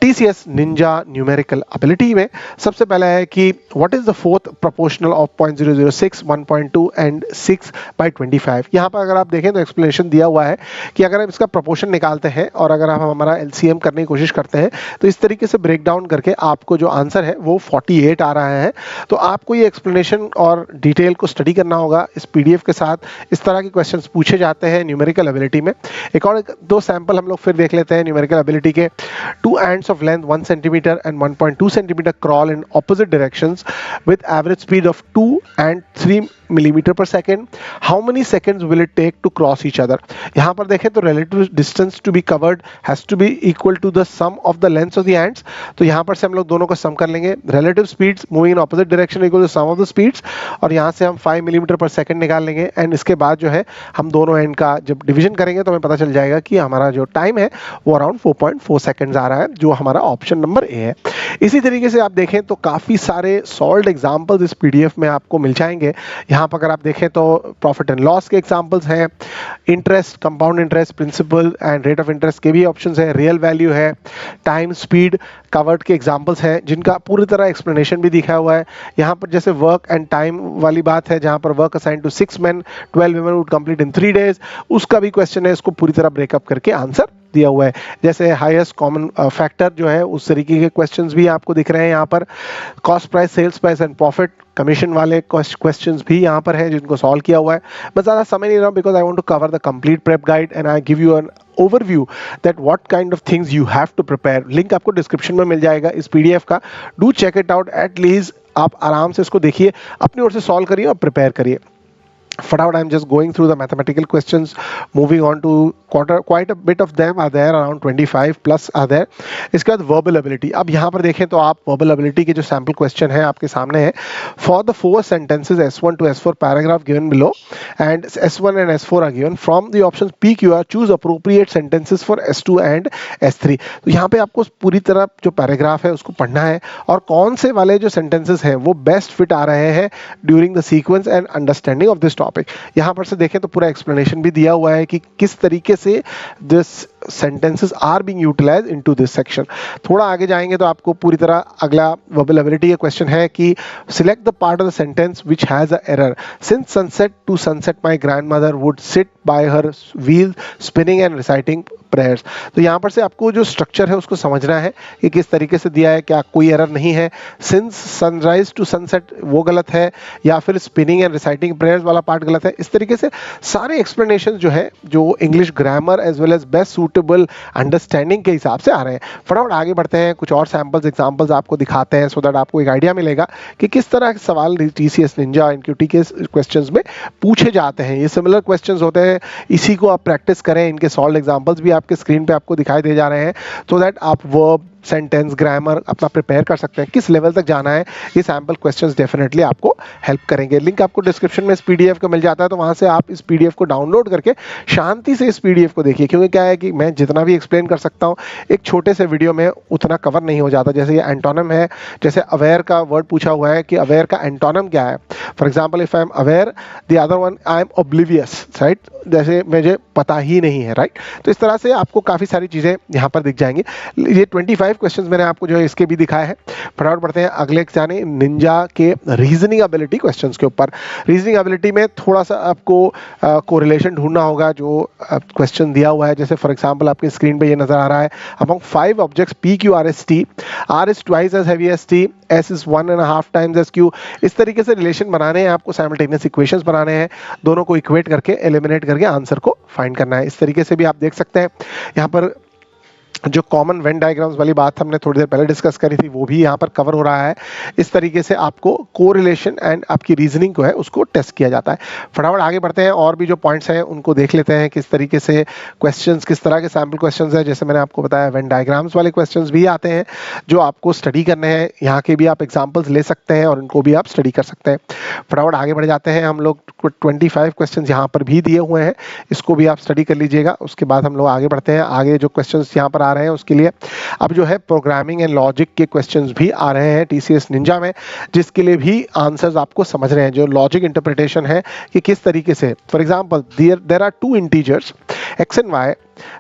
TCS Ninja numerical ability में सबसे पहला है कि what is the fourth proportional of 0.006, 1.2 and 6/25। यहाँ पर अगर आप देखें तो एक्सप्लेनेशन दिया हुआ है कि अगर हम इसका प्रोपोर्शन निकालते हैं और अगर हम हमारा LCM करने की कोशिश करते हैं तो इस तरीके से ब्रेक डाउन करके आपको जो आंसर है वो 48 आ रहा है। तो आपको ये एक्सप्लेनेशन और डिटेल को स्टडी करना होगा इस PDF के साथ। इस तरह के क्वेश्चंस पूछे जाते हैं न्यूमेरिकल एबिलिटी में। एक और दो सैंपल हम लोग फिर देख लेते हैं न्यूमेरिकल एबिलिटी के। 2 ants of length 1 centimeter and 1.2 centimeter crawl in opposite directions with average speed of 2 and 3 millimeter per second. How many seconds will it take to cross each other? यहाँ पर देखें तो relative distance to be covered has to be equal to the sum of the lengths of the ants. तो यहाँ पर से हम लोग दोनों को सम कर लेंगे। relative speeds moving in opposite direction equal to sum of the speeds, और यहाँ से हम 5 millimeter per second निकाल लेंगे। एंड इसके बाद जो है हम दोनों एंड का जब डिवीजन करेंगे तो हमें पता चल जाएगा कि हमारा जो टाइम है वो अराउंड 4.4 सेकेंड्स आ रहा है, जो हमारा ऑप्शन नंबर ए है। इसी तरीके से आप देखें तो काफ़ी सारे सॉल्व्ड एग्जाम्पल्स इस PDF में आपको मिल जाएंगे। यहाँ पर अगर आप देखें तो प्रॉफिट एंड लॉस के एग्जाम्पल्स हैं, interest, compound interest, principal and rate of interest के भी ऑप्शंस हैं, रियल वैल्यू है, टाइम, स्पीड, कवर्ड के एग्जाम्पल्स हैं जिनका पूरी तरह एक्सप्लेनेशन भी दिखा हुआ है। यहाँ पर जैसे वर्क एंड टाइम वाली बात है, जहाँ पर work assign to 6 men 12 women would complete in 3 days, उसका भी क्वेश्चन है, इसको पूरी तरह ब्रेकअप करके आंसर दिया हुआ है। जैसे हाईएस्ट कॉमन फैक्टर जो है उस तरीके के क्वेश्चंस भी आपको दिख रहे हैं यहाँ पर। Cost price, sales price and profit, commission वाले क्वेश्चंस भी यहाँ पर हैं जिनको सॉल्व किया हुआ है। मैं ज़्यादा समय नहीं रहा because I want to cover the complete prep guide and I give you an overview that what kind of things you have to prepare. Link आपको डिस्क्रिप्शन में मिल जाएगा इस PDF का। Do check it out, at least आप आराम से इसको देखिए, अपनी ओर से सॉल्व करिए और प्रिपेयर करिए फटाफट। I am just going through the mathematical questions, moving on to quite a bit of them are there, around 25 plus are there. इसके बाद वर्बल एबिलिटी। अब यहाँ पर देखें तो आप वर्बल एबिलिटी के जो सैम्पल क्वेश्चन है आपके सामने है। For the 4 sentences S1 to S4 paragraph given below and S1 and S4 are given from the options PQR choose appropriate sentences for S2 and S3। तो यहाँ पे आपको पूरी तरह जो पैराग्राफ है उसको पढ़ना है और कौन से वाले जो सेंटेंसेस हैं वो बेस्ट फिट आ रहे हैं during the sequence and understanding of this topic. यहाँ पर से देखें तो पूरा एक्सप्लेनेशन भी दिया हुआ है कि किस तरीके से this sentences are being utilized into this section। थोड़ा आगे जाएंगे तो आपको पूरी तरह अगला वर्बल एबिलिटी का क्वेश्चन है कि select the part of the sentence which has a error। Since sunset to sunset my grandmother would sit by her wheel spinning and reciting prayers। तो यहाँ पर से आपको जो स्ट्रक्चर है उसको समझना है कि किस तरीके से दिया है, क्या कोई एरर नहीं है। Since sunrise to sunset वो गलत है या फिर spinning and reciting prayers वाला पार्ट गलत है। इस तरीके से सारे एक्सप्लेनेशन जो है जो English grammar as well as best suitable understanding के हिसाब से आ रहे हैं। फटाफट आगे बढ़ते हैं, कुछ और सैम्पल्स एग्जाम्पल्स आपको दिखाते हैं सो दैट आपको एक आइडिया मिलेगा कि किस तरह के सवाल TCS निंजा NQT के क्वेश्चंस में पूछे जाते हैं। ये सिमिलर क्वेश्चंस होते हैं, इसी को आप प्रैक्टिस करें। इनके सॉल्व एग्जाम्पल्स भी आपके स्क्रीन पे आपको दिखाई दे जा रहे हैं सो दैट आप वर्ब, सेंटेंस, ग्रामर अपना प्रिपेयर कर सकते हैं। किस लेवल तक जाना है ये सैम्पल क्वेश्चंस डेफिनेटली आपको हेल्प करेंगे। लिंक आपको डिस्क्रिप्शन में इस PDF का मिल जाता है, तो वहां से आप इस PDF को डाउनलोड करके शांति से इस PDF को देखिए, क्योंकि क्या है कि मैं जितना भी एक्सप्लेन कर सकता हूँ एक छोटे से वीडियो में उतना कवर नहीं हो जाता। जैसे ये एंटोनिम है, जैसे अवेयर का वर्ड पूछा हुआ है कि अवेयर का एंटोनिम क्या है। For example if I am aware, the other one I am oblivious, right, जैसे मुझे पता ही नहीं है, राइट। तो इस तरह से आपको काफ़ी सारी चीज़ें यहाँ पर दिख जाएंगी। ये 25 क्वेश्चंस मैंने आपको जो है इसके भी दिखाए हैं। फटाफट बढ़ते हैं अगले जाने निंजा के रीजनिंग एबिलिटी क्वेश्चंस के ऊपर। रीजनिंग एबिलिटी में थोड़ा सा आपको कोरिलेशन ढूंढना होगा जो क्वेश्चन दिया हुआ है। जैसे फॉर एग्जांपल आपकी स्क्रीन पे ये नजर आ रहा है, among 5 objects P, Q, R, S, T, R is twice as heavy as T, S is 1.5 times as Q। इस तरीके से रिलेशन बनाने हैं आपको, साइमल्टेनियस इक्वेशंस बनाने हैं, दोनों को इक्वेट करके एलिमिनेट करके आंसर को फाइंड करना है। इस तरीके से भी आप देख सकते हैं। यहाँ पर जो कॉमन वेन डायग्राम्स वाली बात हमने थोड़ी देर पहले डिस्कस करी थी वो भी यहाँ पर कवर हो रहा है। इस तरीके से आपको कोरिलेशन एंड आपकी रीजनिंग को है उसको टेस्ट किया जाता है। फटाफट आगे बढ़ते हैं, और भी जो पॉइंट्स हैं उनको देख लेते हैं किस तरीके से क्वेश्चंस, किस तरह के सैम्पल क्वेश्चंस हैं। जैसे मैंने आपको बताया वेन डायग्राम्स वाले क्वेश्चंस भी आते हैं जो आपको स्टडी करने हैं। यहाँ के भी आप एग्जाम्पल्स ले सकते हैं और उनको भी आप स्टडी कर सकते हैं। फटाफट आगे बढ़ जाते हैं हम लोग। 25 क्वेश्चन यहाँ पर भी दिए हुए हैं, इसको भी आप स्टडी कर लीजिएगा। उसके बाद हम लोग आगे बढ़ते हैं। आगे जो क्वेश्चन यहाँ पर आ रहे हैं उसके लिए अब जो है प्रोग्रामिंग एंड लॉजिक के क्वेश्चंस भी आ रहे हैं TCS निंजा में, जिसके लिए भी आंसर्स आपको समझ रहे हैं। जो लॉजिक इंटरप्रिटेशन है कि किस तरीके से, for example there are 2 integers x and y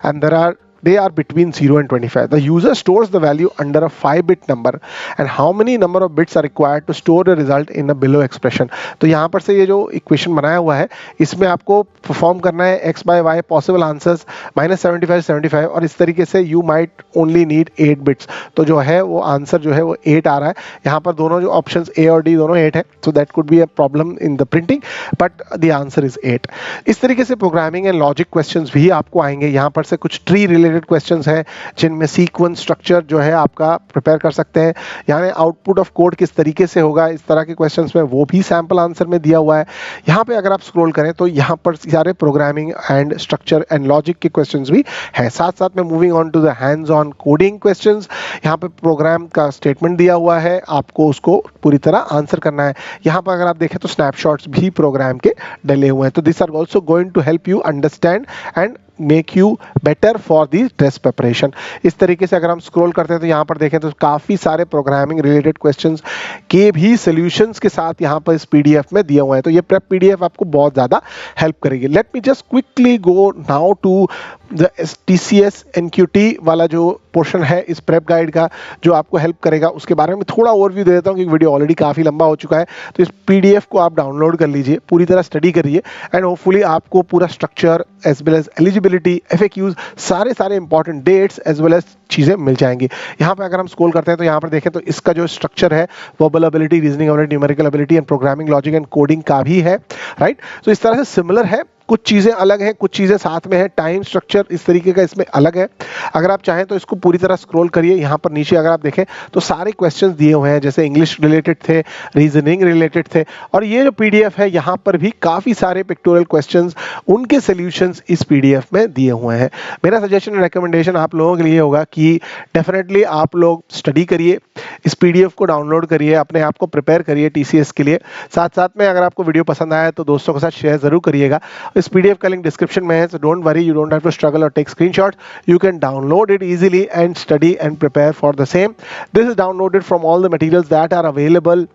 and there are they are between 0 and 25. The user stores the value under a 5-bit number and how many number of bits are required to store the result in a below expression. तो यहाँ पर से ये जो equation बनाया हुआ है इसमें आपको परफॉर्म करना है x by y possible answers -75 75 और इस तरीके से you might only need 8 bits. तो जो है वो आंसर जो है वो 8 आ रहा है. यहाँ पर दोनों जो ऑप्शंस A और D दोनों 8 है, so that could be a problem in the printing, but the answer is 8. इस तरीके से प्रोग्रामिंग एंड लॉजिक क्वेश्चंस भी आपको आएंगे. यहाँ पर से कुछ ट्री रिलेटेड क्वेश्चंस हैं जिनमें सीक्वेंस स्ट्रक्चर जो है आपका प्रिपेयर कर सकते हैं, यानी आउटपुट ऑफ कोड किस तरीके से होगा, इस तरह के क्वेश्चंस में वो भी सैंपल आंसर में दिया हुआ है. यहाँ पे अगर आप स्क्रॉल करें तो यहाँ पर सारे programming and structure and logic के क्वेश्चंस भी है. साथ साथ में moving on to the hands on coding questions, यहाँ पे प्रोग्राम का स्टेटमेंट दिया हुआ है, आपको उसको पूरी तरह आंसर करना है. यहाँ पर अगर आप देखें तो स्नैपशॉट्स भी प्रोग्राम के डले हुए हैं. तो this are also going to help you understand and make you better for the test preparation. इस तरीके से अगर हम स्क्रॉल करते हैं तो यहाँ पर देखें तो काफ़ी सारे प्रोग्रामिंग रिलेटेड क्वेश्चंस के भी सॉल्यूशंस के साथ यहाँ पर इस पीडीएफ में दिया हुआ है. तो ये प्रेप पीडीएफ आपको बहुत ज़्यादा हेल्प करेगी. Let me just quickly go now to the TCS NQT वाला जो पोर्शन है इस प्रेप गाइड का जो आपको हेल्प करेगा, उसके बारे में थोड़ा ओवरव्यू दे देता हूँ क्योंकि वीडियो ऑलरेडी काफ़ी लंबा हो चुका है. तो इस पीडीएफ को आप डाउनलोड कर लीजिए, पूरी तरह स्टडी करिए एंड होपफुली आपको पूरा structure as well as eligibility, FAQs, सारे important dates as well as चीज़ें मिल जाएंगी. यहाँ पे अगर हम स्क्रॉल करते हैं तो यहाँ पर देखें तो इसका जो स्ट्रक्चर है verbal ability, reasoning ability, numerical ability and programming logic and coding का भी है, राइट. तो इस तरह से सिमिलर है, कुछ चीज़ें अलग हैं, कुछ चीज़ें साथ में है. टाइम स्ट्रक्चर इस तरीके का इसमें अलग है. अगर आप चाहें तो इसको पूरी तरह स्क्रॉल करिए. यहाँ पर नीचे अगर आप देखें तो सारे क्वेश्चंस दिए हुए हैं, जैसे इंग्लिश रिलेटेड थे, रीजनिंग रिलेटेड थे, और ये जो पीडीएफ है यहाँ पर भी काफ़ी सारे पिक्टोरियल क्वेश्चंस, उनके सॉल्यूशंस इस पीडीएफ में दिए हुए हैं. मेरा सजेशन एंड रिकमेंडेशन आप लोगों के लिए होगा कि डेफिनेटली आप लोग स्टडी करिए, इस पीडीएफ को डाउनलोड करिए, अपने आप को प्रिपेयर करिए TCS के लिए. साथ साथ में अगर आपको वीडियो पसंद आया तो दोस्तों के साथ शेयर जरूर करिएगा. इस पीडीएफ का लिंक डिस्क्रिप्शन में है, so don't worry, you don't have to struggle or take screenshots. You can download it easily and study and prepare for the same. This is downloaded from all the materials that are available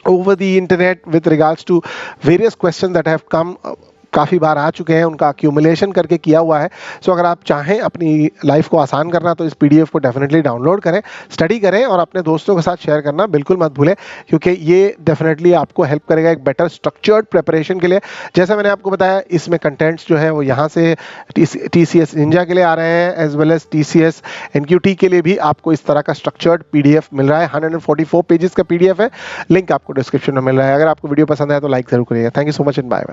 over the internet with regards to various questions that have come काफ़ी बार आ चुके हैं, उनका accumulation करके किया हुआ है. सो अगर आप चाहें अपनी लाइफ को आसान करना तो इस पीडीएफ को डेफिनेटली डाउनलोड करें, स्टडी करें और अपने दोस्तों के साथ शेयर करना बिल्कुल मत भूलें, क्योंकि ये डेफिनेटली आपको हेल्प करेगा एक बेटर स्ट्रक्चर्ड प्रिपरेशन के लिए. जैसा मैंने आपको बताया इसमें कंटेंट्स जो है वो यहाँ से TCS निंजा के लिए आ रहे हैं, as well as TCS NQT के लिए भी आपको इस तरह का स्ट्रक्चर्ड पीडीएफ मिल रहा है. 144 पेजेस का पीडीएफ है, लिंक आपको डिस्क्रिप्शन में मिल रहा है. अगर आपको वीडियो पसंद आया तो लाइक जरूर करिएगा. Thank you so much and bye bye.